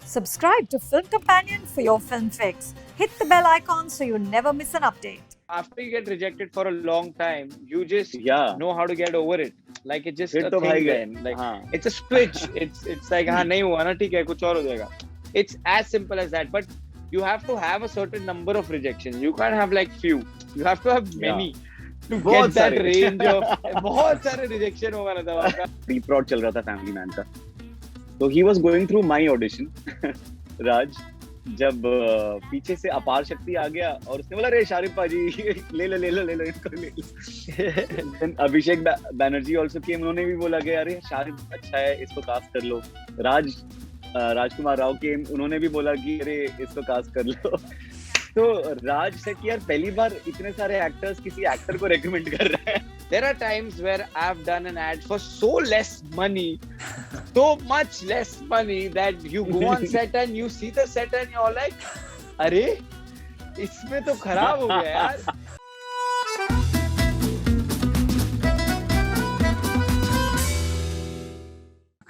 Subscribe to Film Companion for your film fix. Hit the bell icon so you never miss an update. After you get rejected for a long time, you just Yeah. know how to get over it. Like it's just फिर a तो भाई thing गए then. Like हाँ it's a switch. It's like हाँ नहीं हुआ ना ठीक है कुछ और हो जाएगा. It's as simple as that. But you have to have a certain number of rejections. You can't have like few. You have to have many. To get बहुत that सारे। range of बहुत सारे rejection होगा ना तब आपका. प्री-prod चल रहा था फैमिली मैन का, तो he was going through my audition राज, जब पीछे से अपार शक्ति आ गया और उसने बोला रे शारिफ पाजी ले लो इसको ले लो। Then अभिषेक बैनर्जी also came, उन्होंने भी बोला कि अरे शारिफ अच्छा है इसको कास्ट कर लो। राजकुमार राव came, उन्होंने भी बोला कि अरे इसको कास्ट कर लो। तो राज से कि यार पहली बार इतने सारे एक्टर्स किसी एक्टर को रेकमेंड कर रहे हैं। There are times where I've done an ad for so less money, so much less money that you go on set and you see the set and you're like, अरे इसमें तो खराब हो गया यार।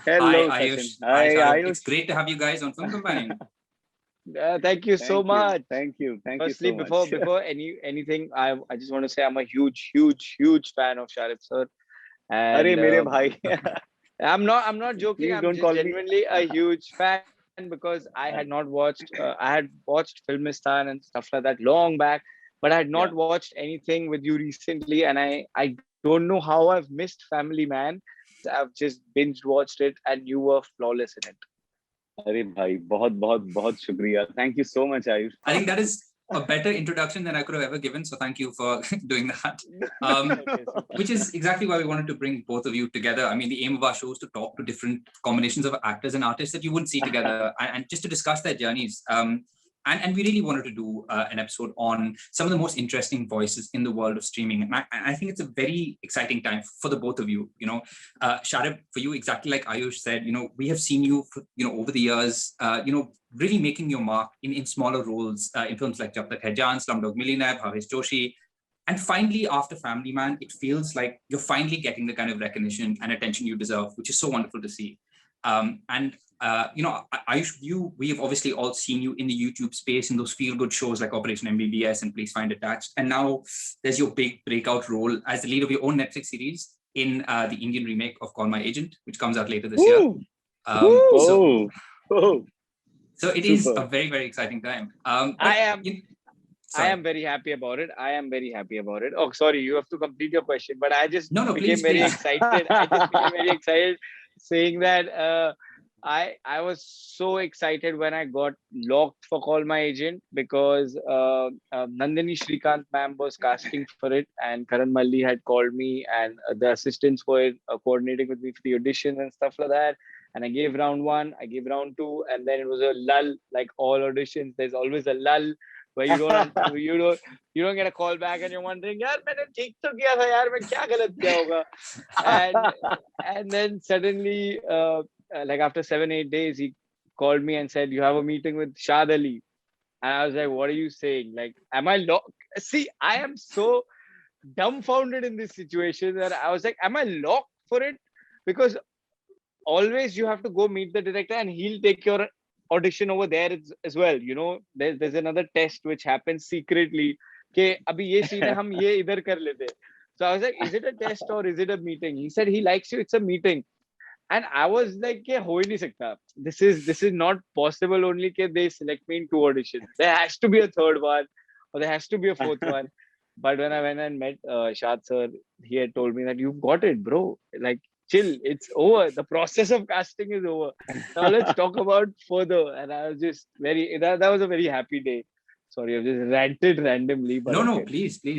Hello, Hi, Ayush. Sachin. Hi, Hi, Shahrukh. Ayush. It's great to have you guys on Film Companion. Thank you so much. Thank you. Firstly, so much. before anything, I just want to say I'm a huge fan of Sharif sir. And, अरे मेरे भाई I'm not joking. Please I'm don't just call me. genuinely a huge fan because I had not watched. I had watched Filmistan and stuff like that long back, but I had not watched anything with you recently, and I don't know how I've missed Family Man. I've just binge watched it, and you were flawless in it. अरे भाई बहुत शुक्रिया. Thank you so much, Ayush. I think that is a better introduction than I could have ever given. So thank you for doing that. Which is exactly why we wanted to bring both of you together. I mean, the aim of our show is to talk to different combinations of actors and artists that you wouldn't see together, and just to discuss their journeys. And we really wanted to do an episode on some of the most interesting voices in the world of streaming. And I think it's a very exciting time for the both of you. You know, Sharif, for you, exactly like Ayush said, you know, we have seen you, over the years, really making your mark in smaller roles in films like Jab Tak Hai Jaan, Slumdog Millionaire, Bhavesh Joshi. And finally, after Family Man, it feels like you're finally getting the kind of recognition and attention you deserve, which is so wonderful to see. Ayush, we have obviously all seen you in the YouTube space in those feel-good shows like Operation MBBS and Please Find Attached. And now there's your big breakout role as the lead of your own Netflix series in the Indian remake of Call My Agent, which comes out later this year. So it is a very, very exciting time. I am very happy about it. Oh, sorry, you have to complete your question, but I just became very excited. I just became very excited saying that I was so excited when I got locked for Call My Agent because Nandini Shrikant ma'am was casting for it and Karan Malli had called me and the assistants for it coordinating with me for the audition and stuff like that. And I gave round 1, I gave round 2, and then it was a lull. Like all auditions, there's always a lull where you don't get a call back, and you're wondering, "Yaar, मैंने ठीक तो किया था यार, मैं क्या गलत किया होगा?" And then suddenly, like after 7-8 days, he called me and said, "You have a meeting with Shad Ali," and I was like, "What are you saying? Like, am I locked?" See, I am so dumbfounded in this situation that I was like, "Am I locked for it?" Because always you have to go meet the director and he'll take your audition over there as well. You know, there's another test which happens secretly. Okay, abhi ye scene hai, hum ye idhar kar lete. So I was like, is it a test or is it a meeting? He said he likes you, it's a meeting. And I was like, ke ho hi nahi sakta. This is not possible only ke they select me in 2 auditions. There has to be a third one or there has to be a fourth one. But when I went and met Shad sir, he had told me that you've got it, bro. Like, chill, it's over. The process of casting is over. Now let's talk about further. And I was just that was a very happy day. Sorry, I've just ranted randomly. But no, please. That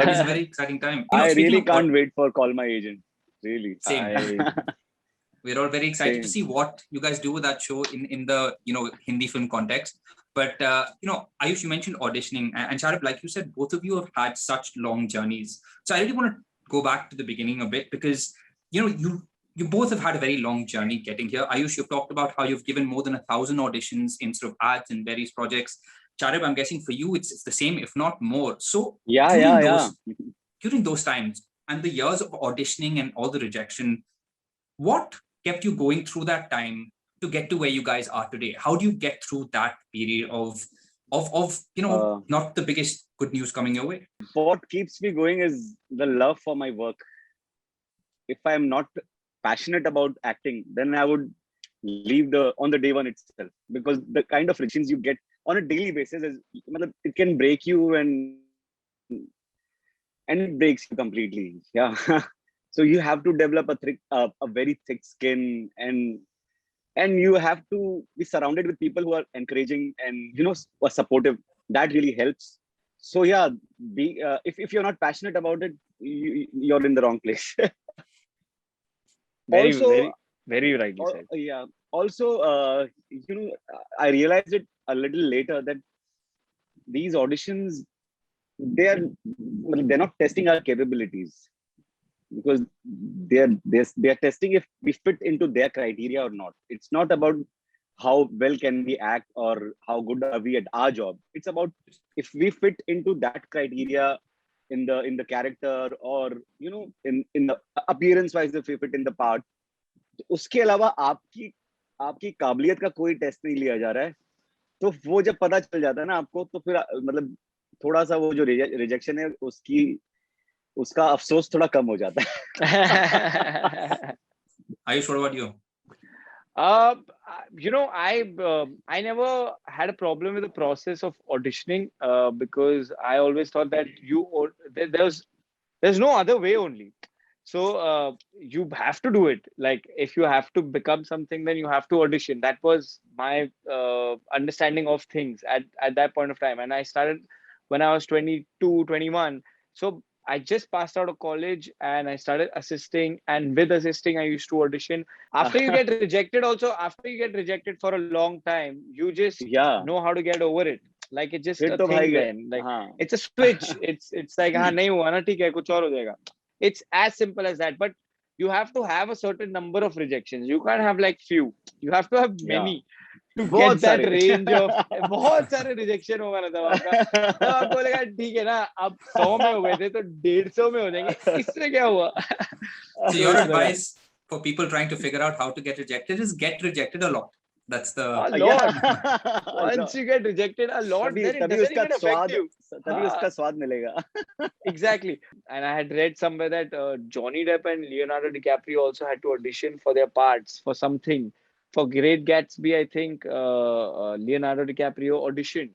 is a very exciting time. I really can't wait for Call My Agent. Really. Same. We're all very excited to see what you guys do with that show in the Hindi film context. But Ayush, you mentioned auditioning, and Sharif, like you said, both of you have had such long journeys. So I really want to go back to the beginning a bit because you both have had a very long journey getting here. Ayush, you've talked about how you've given more than 1,000 auditions in sort of ads and various projects. Sharif, I'm guessing for you it's the same, if not more. So during those times and the years of auditioning and all the rejection, what kept you going through that time to get to where you guys are today? How do you get through that period of not the biggest good news coming your way? What keeps me going is the love for my work. If I am not passionate about acting, then I would leave on the day one itself, because the kind of reactions you get on a daily basis is, it can break you and it breaks you completely. Yeah. So you have to develop a very thick skin, and you have to be surrounded with people who are encouraging and are supportive. That really helps. So yeah, if you're not passionate about it, you're in the wrong place. Very rightly said. Yeah. Also, I realized it a little later that these auditions, they're not testing our capabilities, because they're testing if we fit into their criteria or not. It's not about how well can we act or how good are we at our job. It's about if we fit into that criteria in the character, or in the appearance wise, if we fit in the part. उसके अलावा आपकी काबिलियत का कोई test नहीं लिया जा रहा है. तो वो जब पता चल जाता है ना आपको, तो फिर थोड़ा सा वो जो रिजेक्शन है उसका अफसोस थोड़ा कम हो जाता है. Ayush, what about you? I never had a problem with the process of auditioning, because I always thought that there's no other way only. So you have to do it. Like, if you have to become something, then you have to audition. That was my understanding of things at that point of time. And I started when I was 22, 21. So I just passed out of college and I started assisting. And with assisting, I used to audition. After you get rejected for a long time, you just know how to get over it. Like, it's just a thing then. Like, it's a switch. It's like, nahi hua na, theek hai, kuch aur ho jayega. It's as simple as that. But you have to have a certain number of rejections. You can't have like few. You have to have many to get that range of. बहुत सारे rejection होगा ना तब आपका. तब आपको बोलेगा ठीक है ना, अब 100 में हो गए थे तो 150 में हो जाएंगे. इससे क्या हुआ? So your advice for people trying to figure out how to get rejected is get rejected a lot. That's the a lot. Once you get rejected a lot, then it doesn't even affect you. तभी उसका स्वाद मिलेगा. Exactly. And I had read somewhere that Johnny Depp and Leonardo DiCaprio also had to audition for their parts for something. For Great Gatsby, I think Leonardo DiCaprio auditioned.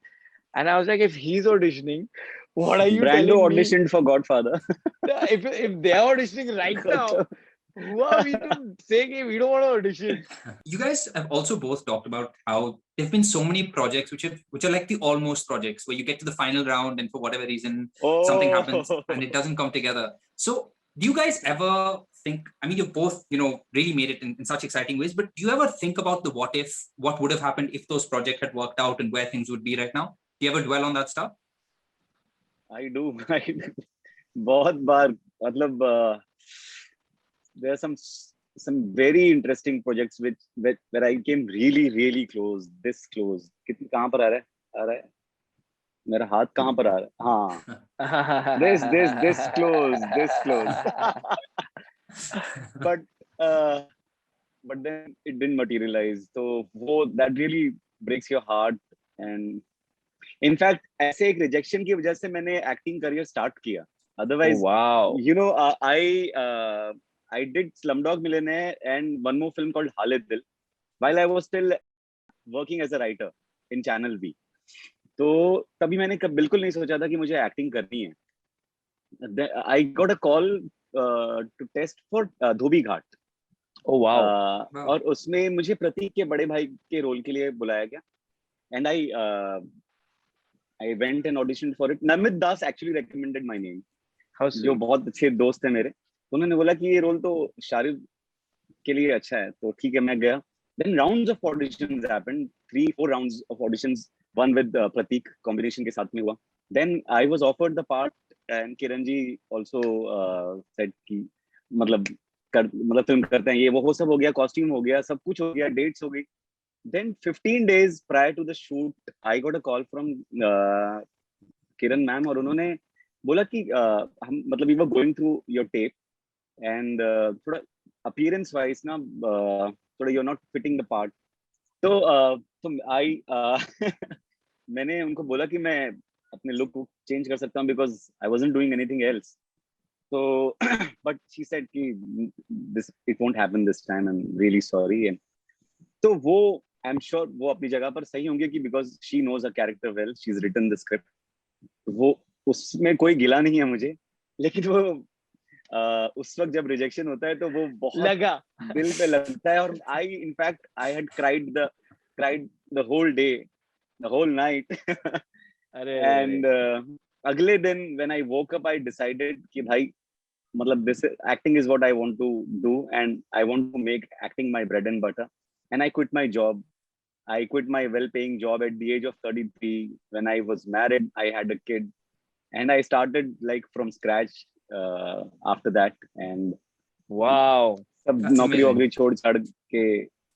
And I was like, if he's auditioning, what are you telling me? Brando auditioned for Godfather. If they're auditioning right now, who are we to say we don't want to audition? You guys have also both talked about how there have been so many projects which are like the almost projects, where you get to the final round and for whatever reason something happens and it doesn't come together. So do you guys ever think, I mean, you both really made it in such exciting ways, but do you ever think about the what would have happened if those projects had worked out and where things would be right now? Do you ever dwell on that stuff? I do. बहुत बार, मतलब there are some very interesting projects where I came really close, this close. कितनी कहाँ पर आ रहा है? मेरा हाथ कहाँ पर आ रहा है? हाँ. This close. But then it didn't materialize. So that really breaks your heart. And in fact, ऐसे एक rejection की वजह से मैंने acting career start किया. Otherwise, wow. I did Slumdog Millionaire and one more film called Halid Dil while I was still working as a writer in Channel V. तो तभी मैंने बिल्कुल नहीं सोचा था कि मुझे एक्टिंग करनी है. I got a call to test for Dhobi Ghat. Oh wow. और उसमें मुझे प्रतीक के बड़े भाई के रोल के लिए बुलाया गया. And I went and auditioned for it. Namit Das actually recommended my name. जो बहुत अच्छे दोस्त हैं मेरे, उन्होंने बोला कि ये रोल तो शाहरुख के लिए अच्छा है, तो ठीक है मैं गया. Then rounds of auditions happened, 3-4 rounds of auditions, one with Pratik combination के साथ में हुआ. Then I was offered the part and Kiran ji also said कि मतलब फिल्म करते हैं, ये वो सब हो गया, कॉस्ट्यूम हो गया, सब कुछ हो गया, डेट्स हो गई. Then 15 days prior to the shoot, I got a call from Kiran ma'am और उन्होंने बोला कि हम मतलब we were going through your tape and थोड़ा appearance wise ना थोड़ा you're not fitting the part. तो आई मैंने उनको बोला कि मैं अपने लुक को चेंज कर सकता हूँ because I wasn't doing anything else. तो बट शी सेड कि this it won't happen this time, I am really sorry. And तो वो आई एम श्योर वो अपनी जगह पर सही होंगे कि because she knows a character well, she is written the script. वो उसमें कोई गिला नहीं है मुझे. लेकिन वो उस वक्त जब रिजेक्शन होता है तो वो बहुत लगा दिल पे लगता है. और आई in fact I had cried the whole day, the whole night. And अगले दिन when I woke up I decided कि भाई मतलब this acting is what I want to do and I want to make acting my bread and butter. And I quit my job. I quit my well-paying job at the age of 33. When I was married, I had a kid, and I started like from scratch after that. And wow, सब नौकरी वोकरी छोड़ छाड़ के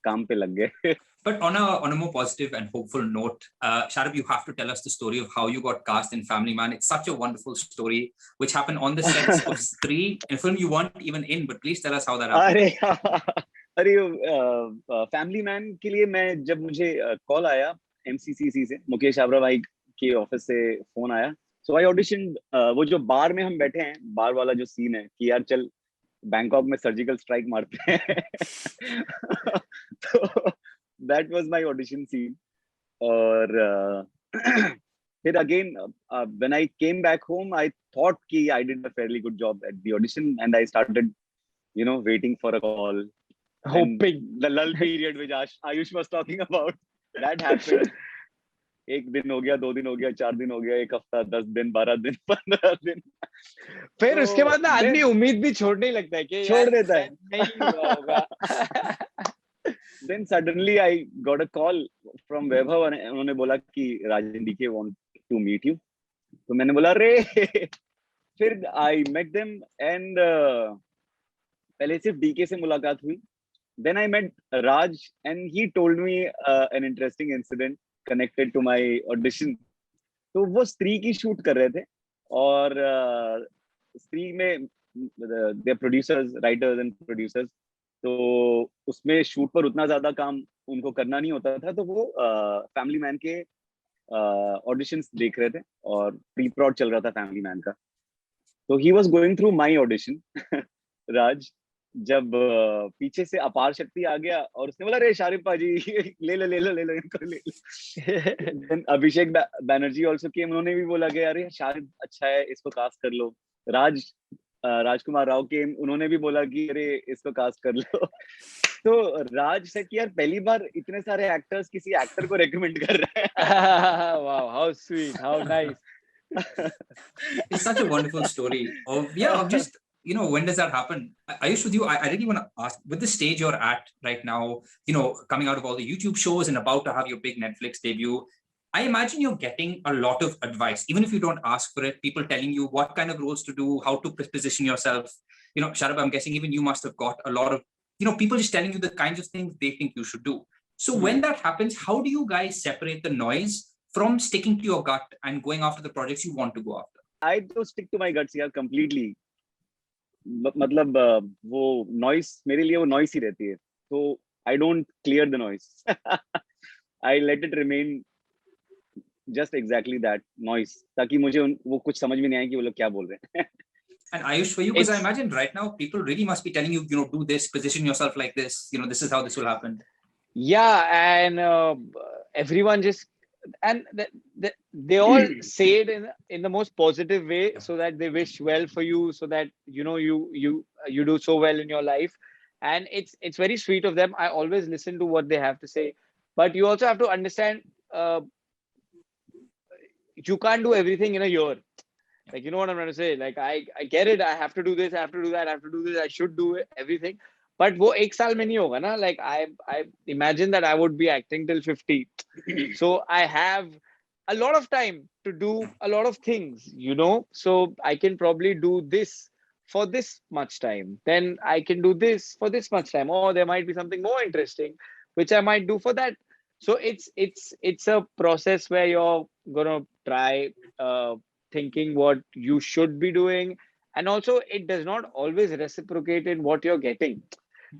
काम पे लग गए. But on a more positive and hopeful note, Sharab, you have to tell us the story of how you got cast in Family Man. It's such a wonderful story, which happened on the sets of Stree, a film you weren't even in. But please tell us how that happened. अरे family man के लिए मैं जब मुझे call आया MCCC से, मुकेश आबरा भाई के ऑफिस से फोन आया. सो आई ऑडिशन. वो जो बार में हम बैठे हैं, बार वाला जो सीन है कि यार चल बैंकॉक में सर्जिकल स्ट्राइक मारते हैं. तो that was my audition scene. और फिर again when I came back home I thought कि I did a fairly good job at the audition and I started waiting for a call, hoping the lull period which Ayush was talking about, that happened. एक दिन हो गया, 2 दिन हो गया, 4 दिन हो गया, 1 हफ्ता, 10 दिन, 12 दिन, 15 दिन. फिर उसके बाद ना आदमी उम्मीद भी छोड़ने लगता है कि छोड़ देता है. नहीं हुआ होगा. Then suddenly I got a call from Vaibhav and उन्होंने बोला कि राजन DK want to meet you. तो मैंने बोला रे. फिर I met them and पहले सिर्फ DK से मुलाकात हुई. Then I met Raj and he told me an interesting incident connected to my audition. तो वो स्त्री की शूट कर रहे थे और स्त्री में they are producers, writers and producers. तो उसमें शूट पर उतना ज्यादा काम उनको करना नहीं होता था. तो वो फैमिली मैन के ऑडिशंस देख रहे थे और प्री प्रॉड चल रहा था फैमिली मैन का. तो he was going through my audition. Raj जब पीछे से अपार शक्ति आ गया और उसने बोला रे शारिफ पाजी ले लो इनको ले लो. Then अभिषेक बैनर्जी आल्सो केम. उन्होंने भी बोला कि अरे शारिफ अच्छा है, इसको कास्ट कर लो. राजकुमार राव के उन्होंने भी बोला कि अरे इसको कास्ट कर लो. तो राज से कि यार पहली बार इतने सारे एक्टर्स किसी एक्टर को रेकमेंड कर रहे हैं. Wow, how sweet, how nice. It's such a wonderful story of just when does that happen? Ayush, with you, I really want to ask, with the stage you're at right now, coming out of all the YouTube shows and about to have your big Netflix debut, I imagine you're getting a lot of advice, even if you don't ask for it, people telling you what kind of roles to do, how to position yourself. Sharab, I'm guessing even you must have got a lot of, people just telling you the kinds of things they think you should do. So when that happens, how do you guys separate the noise from sticking to your gut and going after the projects you want to go after? I do stick to my guts here completely. मतलब वो noise मेरे लिए वो noise ही रहती है. So I don't clear the noise. I let it remain just exactly that noise, ताकि मुझे वो कुछ समझ में नहीं आए कि वो लोग क्या बोल रहे हैं. And Ayush, for you, because I imagine right now people really must be telling you, do this, position yourself like this, this is how this will happen. Yeah, and everyone just, and they all say it in the most positive way, so that they wish well for you, so that you do so well in your life, and it's very sweet of them. I always listen to what they have to say, but you also have to understand. You can't do everything in a year. Like, you know what I'm trying to say? Like, I get it. I have to do this. I have to do that. I have to do this. I should do everything. But वो 1 साल में नहीं होगा ना. Like, I imagine that I would be acting till 50. So I have a lot of time to do a lot of things, So I can probably do this for this much time. Then I can do this for this much time. Or there might be something more interesting, which I might do for that. So it's a process where you're gonna try thinking what you should be doing, and also it does not always reciprocate in what you're getting.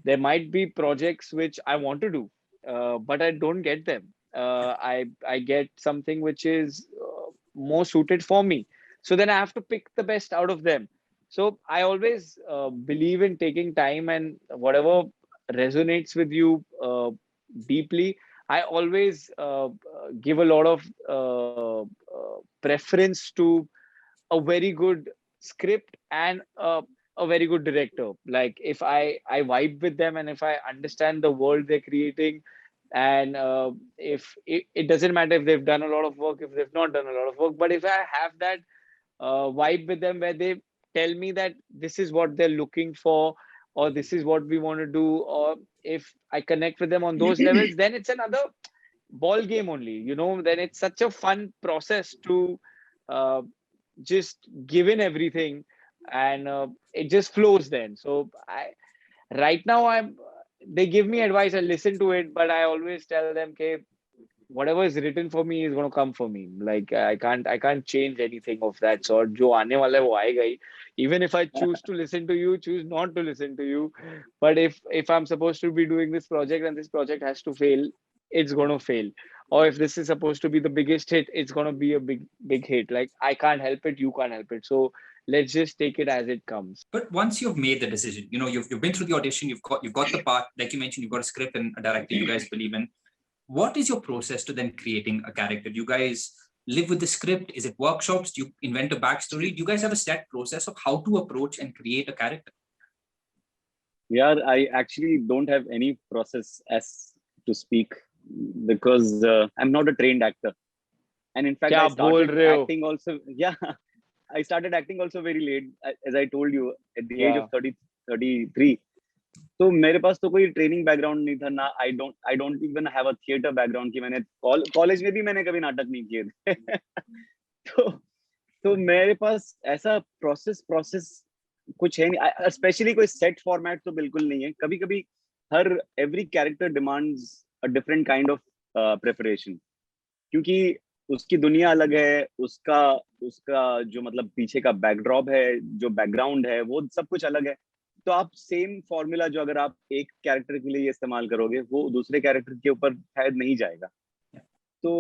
There might be projects which I want to do, but I don't get them. I get something which is more suited for me. So then I have to pick the best out of them. So I always believe in taking time, and whatever resonates with you deeply, I always give a lot of preference to a very good script and a very good director. Like if I vibe with them, and if I understand the world they're creating, and if it doesn't matter if they've done a lot of work, if they've not done a lot of work, but if I have that vibe with them where they tell me that this is what they're looking for, or this is what we want to do, or if I connect with them on those levels, then it's another ball game only, you know. Then it's such a fun process to uh, just give in everything, and it just flows then. So right now they give me advice, I listen to it, but I always tell them, okay, whatever is written for me is going to come for me. Like I can't change anything of that sort. Jo aane wala hai, wo aayega hi. Even if I choose to listen to you, choose not to listen to you, but if I'm supposed to be doing this project and this project has to fail, it's going to fail. Or if this is supposed to be the biggest hit, it's going to be a big hit. Like I can't help it, you can't help it. So let's just take it as it comes. But once you've made the decision, you know, you've been through the audition, you've got the part, like you mentioned, you've got a script and a director you guys believe in. What is your process to then creating a character? Do you guys live with the script? Is it workshops? Do you invent a backstory? Do you guys have a set process of how to approach and create a character? Yeah, I actually don't have any process as to speak, because I'm not a trained actor. And in fact, I started acting also. Yeah, I started acting also very late, as I told you, at the age of 33. तो मेरे पास तो कोई training background नहीं था ना. I don't even have a theatre background कि मैंने college में भी मैंने कभी नाटक नहीं किए थे. तो मेरे पास ऐसा प्रोसेस कुछ है नहीं. स्पेशली कोई सेट फॉर्मेट तो बिल्कुल नहीं है. कभी कभी every character demands a different kind of preparation, क्योंकि उसकी दुनिया अलग है, उसका जो मतलब पीछे का बैकड्रॉप है, जो बैकग्राउंड है, वो सब कुछ अलग है. तो आप सेम फॉर्मूला जो अगर आप एक कैरेक्टर के लिए इस्तेमाल करोगे, वो दूसरे कैरेक्टर के ऊपर शायद नहीं जाएगा. तो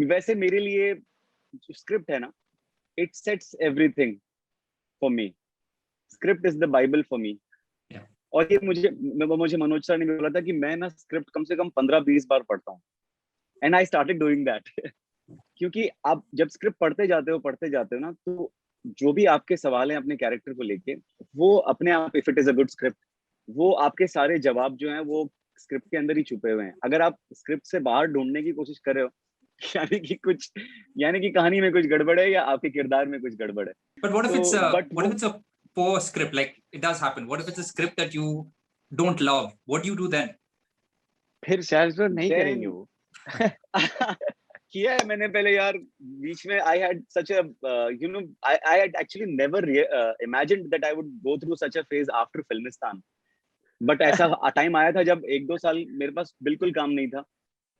वैसे मेरे लिए जो स्क्रिप्ट है ना, it sets everything for me. Script is the Bible for me. और ये मुझे मनोज सर ने बोला था कि मैं ना स्क्रिप्ट कम से कम 15-20 बार पढ़ता हूँ. And I started doing that. क्योंकि आप जब स्क्रिप्ट पढ़ते जाते हो ना, तो जो भी आपके सवाल हैं अपने कैरेक्टर को लेके, वो अपने आप, if it is a good script, वो आपके सारे जवाब जो हैं वो स्क्रिप्ट के अंदर ही छुपे हुए हैं. अगर आप स्क्रिप्ट से बाहर ढूंढने की कोशिश कर रहे हो, यानी कि कहानी में कुछ गड़बड़ है या आपके किरदार में कुछ गड़बड़ है. But what if it's a poor script? Like it does happen. What if it's a script that you don't love? What do you do then? फिर शायद नहीं करेंगे वो. किया है मैंने पहले यार, बीच में I had such a I had actually never imagined that I would go through such a phase after Filmistan. But ऐसा टाइम आया था जब 1-2 साल मेरे पास बिल्कुल काम नहीं था,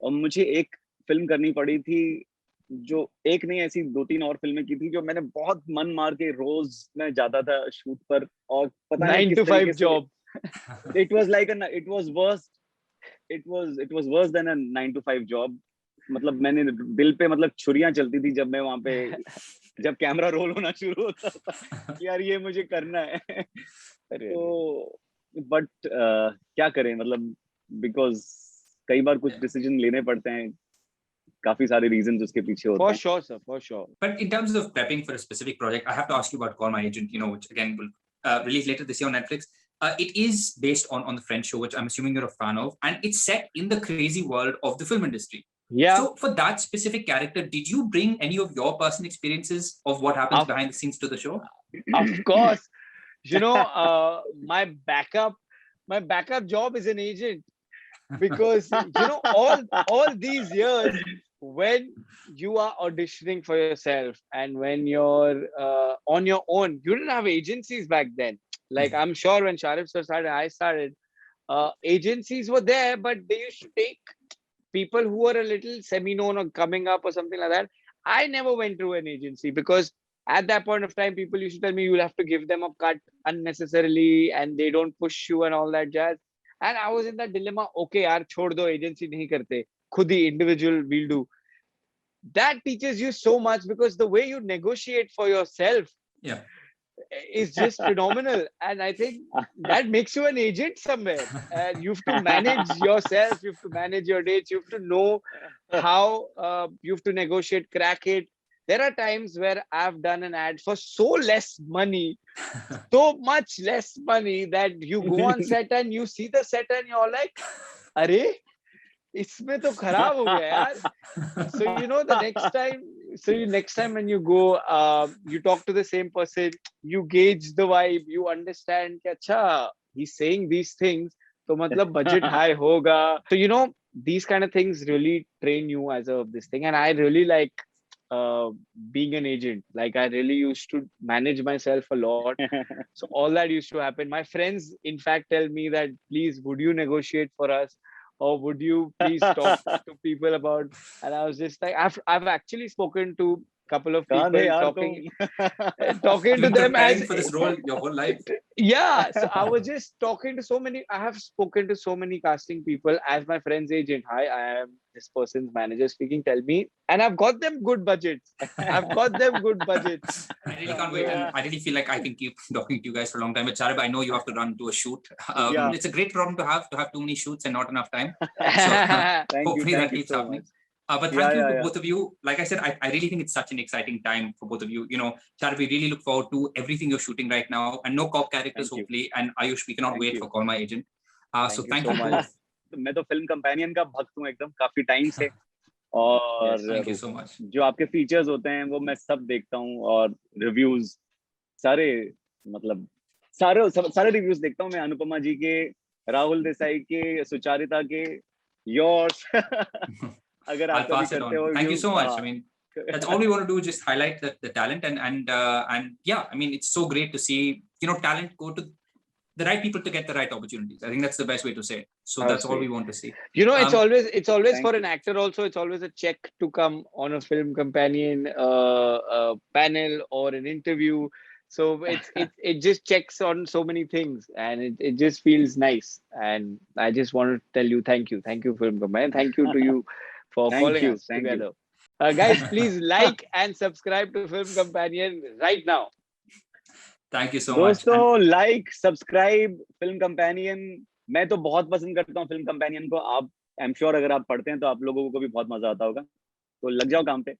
और मुझे एक फिल्म करनी पड़ी थी, जो एक नहीं ऐसी 2-3 और फिल्में की थी, जो मैंने बहुत मन मार के रोज मैं जाता था शूट पर. और पता नहीं 9 to 5 job. It was worse than a 9 to 5 job. मतलब मैंने दिल पे मतलब छुरियां चलती थी जब मैं वहां पे, जब कैमरा रोल होना शुरू होता था कि यार ये मुझे करना है. तो बट क्या करें, मतलब बिकॉज कई बार कुछ डिसीजन लेने पड़ते हैं, काफी सारे रीजंस उसके पीछे होते हैं. For sure, sir, for sure. But in terms of prepping for a specific project, I have to ask you about Call My Agent, you know, which again will release later this year on Netflix. It is based on the French show, which I'm assuming you're a fan of, and it's set in the crazy world of the film industry. Yeah. So for that specific character, did you bring any of your personal experiences of what happens behind the scenes to the show? Of course. You know, my backup job is an agent, because you know, all these years when you are auditioning for yourself and when you're on your own, you didn't have agencies back then. Like I'm sure when Sharif sir started, I started, agencies were there, but they used to take people who were a little semi-known or coming up or something like that. I never went through an agency, because at that point of time, people used to tell me you'll have to give them a cut unnecessarily and they don't push you and all that jazz. And I was in that dilemma. Okay, यार छोड़ दो, agency नहीं करते, खुद ही individual will do. That teaches you so much because the way you negotiate for yourself is just phenomenal. And I think that makes you an agent somewhere. And you have to manage yourself, you have to manage your dates, you have to know how you have to negotiate, crack it. There are times where I've done an ad for so less money, so much less money, that you go on set and you see the set and you're like, अरे इसमें तो खराब हो गया यार. So you know, the next time when you go, you talk to the same person, you gauge the vibe, you understand कि अच्छा, he's saying these things, तो मतलब budget high होगा. So you know, these kind of things really train you as a this thing. And I really like being an agent. Like, I really used to manage myself a lot. So all that used to happen. My friends in fact tell me that, please, would you negotiate for us, or would you please talk to people about. And I was just like, I've actually spoken to a couple of people, talking to them as for this role your whole life. Yeah, so I was just talking to so many. I have spoken to so many casting people as my friend's agent. Hi, I am this person's manager speaking. Tell me, and I've got them good budgets. I really can't wait, and I really feel like I can keep talking to you guys for a long time. But Sarab, I know you have to run to a shoot. It's a great problem to have too many shoots and not enough time. So hopefully that keeps happening. But thank you to both of you. Like I said, I really think it's such an exciting time for both of you. You know, Sarab, we really look forward to everything you're shooting right now, and no cop characters, hopefully. And Ayush, we cannot wait for Call My Agent. So thank you so much. मैं तो film companion का भक्त हूँ एकदम, काफी time से. और thank you so much. जो आपके फीचर्स होते हैं वो मैं सब देखता हूँ, और रिव्यूज सारे, मतलब सारे रिव्यूज देखता हूँ मैं. अनुपमा जी के, राहुल देसाई के, सुचारिता के, योर्स. अगर आप I'll pass it on. Thank you so much. I mean, that's all we want to do, just highlight the talent, and yeah, I mean, it's so great to see, you know, talent go to the right people to get the right opportunities. I think that's the best way to say it. So that's all we want to see. You know, it's always for an actor also, it's always a check to come on a film companion panel or an interview. So it just checks on so many things, and it just feels nice. And I just want to tell you, thank you, film companion. Thank you to you for calling us together. Guys, please like and subscribe to Film Companion right now. Thank you so much. दोस्तों, like subscribe film companion. मैं तो बहुत पसंद करता हूँ film companion को. आप, I am sure, अगर आप पढ़ते हैं तो आप लोगों को भी बहुत मजा आता होगा. तो लग जाओ काम पे.